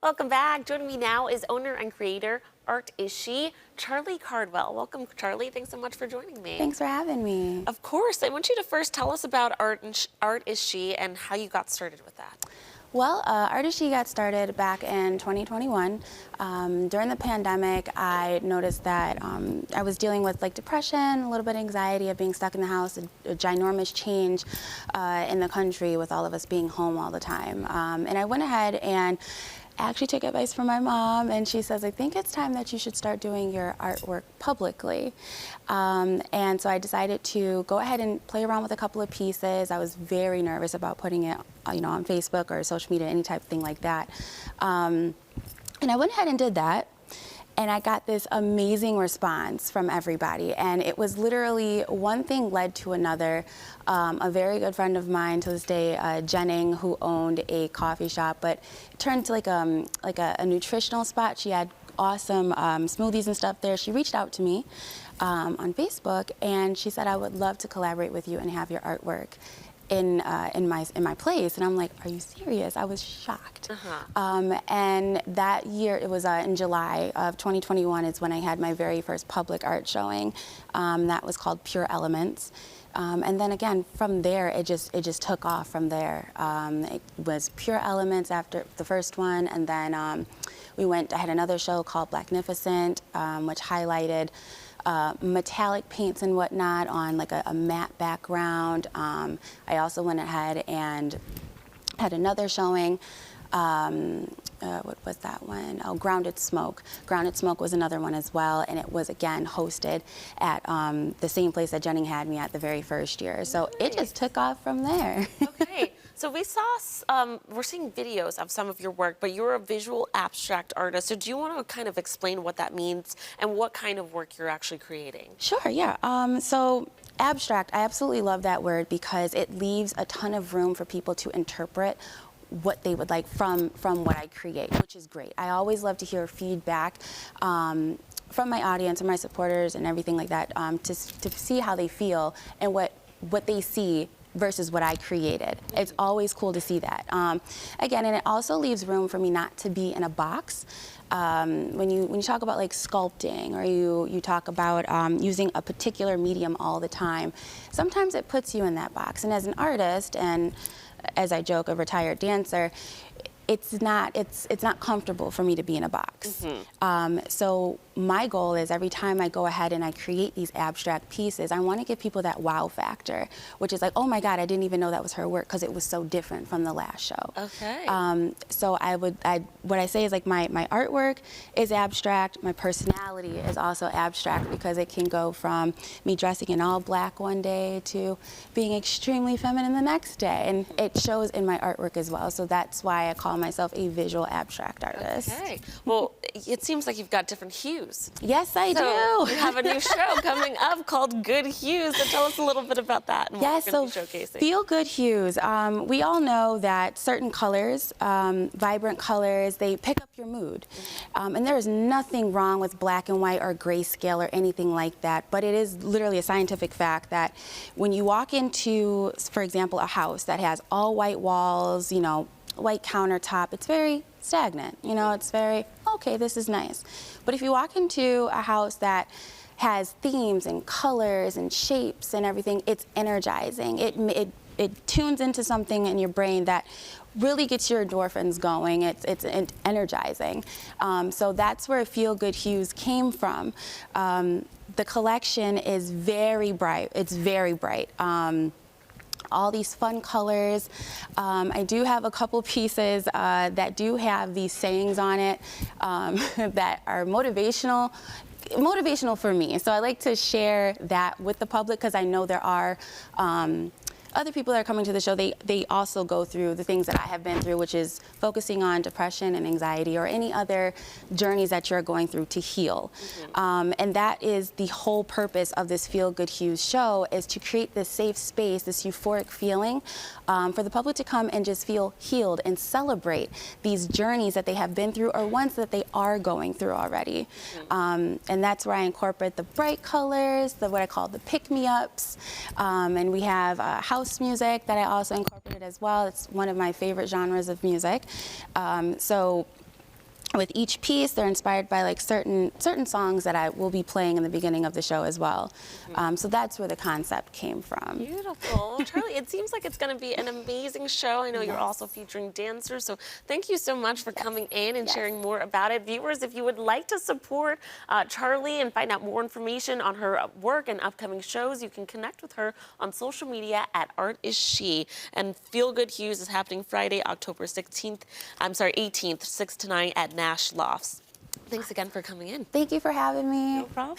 Welcome back. Joining me now is owner and creator, Art Is She, Charlie Cardwell. Welcome, Charlie. Thanks so much for joining me. Thanks for having me. Of course. I want you to first tell us about Art Is She and how you got started with that. Well, Art Is She got started back in 2021. During the pandemic, I noticed that I was dealing with depression, a little bit of anxiety of being stuck in the house, a ginormous change in the country with all of us being home all the time. And I went ahead and actually took advice from my mom, and she says, I think it's time that you should start doing your artwork publicly. And so I decided to go ahead and play around with a couple of pieces. I was very nervous about putting it, on Facebook or social media, any type of thing like that. And I went ahead and did that. And I got this amazing response from everybody. And it was literally one thing led to another. A very good friend of mine to this day, Jenning, who owned a coffee shop, but it turned into like a nutritional spot. She had awesome smoothies and stuff there. She reached out to me on Facebook, and she said, I would love to collaborate with you and have your artwork in my place. And I'm like, are you serious? I was shocked. And that year, it was in July of 2021 is when I had my very first public art showing. That was called Pure Elements. And then again, from there, it just took off from there. It was Pure Elements after the first one, and then I had another show called Blacknificent, which highlighted metallic paints and whatnot on a matte background. I also went ahead and had another showing. What was that one? Oh, Grounded Smoke. Grounded Smoke was another one as well, and it was again hosted at the same place that Jenning had me at the very first year. So It just took off from there. Okay. So we saw, we're seeing videos of some of your work, but you're a visual abstract artist. So do you want to kind of explain what that means and what kind of work you're actually creating? Sure, yeah. So abstract, I absolutely love that word because it leaves a ton of room for people to interpret what they would like from what I create, which is great. I always love to hear feedback from my audience and my supporters and everything like that to see how they feel and what they see versus what I created. It's always cool to see that. Again, and it also leaves room for me not to be in a box. When you talk about sculpting or you talk about using a particular medium all the time, sometimes it puts you in that box. And as an artist, and as I joke, a retired dancer, it's not comfortable for me to be in a box. So my goal is every time I go ahead and I create these abstract pieces, I want to give people that wow factor, which is like, oh my God, I didn't even know that was her work because it was so different from the last show. Okay. So what I say is my artwork is abstract, my personality is also abstract because it can go from me dressing in all black one day to being extremely feminine the next day, and it shows in my artwork as well. So that's why I call myself a visual abstract artist. Okay. Well, it seems like you've got different hues. Yes, I do. You have a new show coming up called Good Hues. So tell us a little bit about that and what you're going to be showcasing. Feel Good Hues. We all know that certain colors, vibrant colors, they pick up your mood. And there is nothing wrong with black and white or grayscale or anything like that, but it is literally a scientific fact that when you walk into, for example, a house that has all white walls, white countertop, it's very stagnant. It's very, okay, this is nice. But if you walk into a house that has themes and colors and shapes and everything, it's energizing. It tunes into something in your brain that really gets your endorphins going. It's energizing. So that's where Feel Good Hues came from. The collection is very bright. It's very bright. All these fun colors. I do have a couple pieces that do have these sayings on it that are motivational for me. So I like to share that with the public because I know there are other people that are coming to the show, they also go through the things that I have been through, which is focusing on depression and anxiety or any other journeys that you're going through to heal. And that is the whole purpose of this Feel Good Hues show, is to create this safe space, this euphoric feeling for the public to come and just feel healed and celebrate these journeys that they have been through or ones that they are going through already. And that's where I incorporate the bright colors, what I call the pick-me-ups, and we have house music that I also incorporated as well. It's one of my favorite genres of music. So with each piece, they're inspired by like certain songs that I will be playing in the beginning of the show as well. So that's where the concept came from. Beautiful. Charlie, it seems like it's going to be an amazing show. I know you're also featuring dancers, so thank you so much for coming in and sharing more about it. Viewers, if you would like to support Charlie and find out more information on her work and upcoming shows, you can connect with her on social media at Art Is She. And Feel Good Hues is happening Friday, October 18th, 6 to 9 at Nash Lofts. Thanks again for coming in. Thank you for having me. No problem.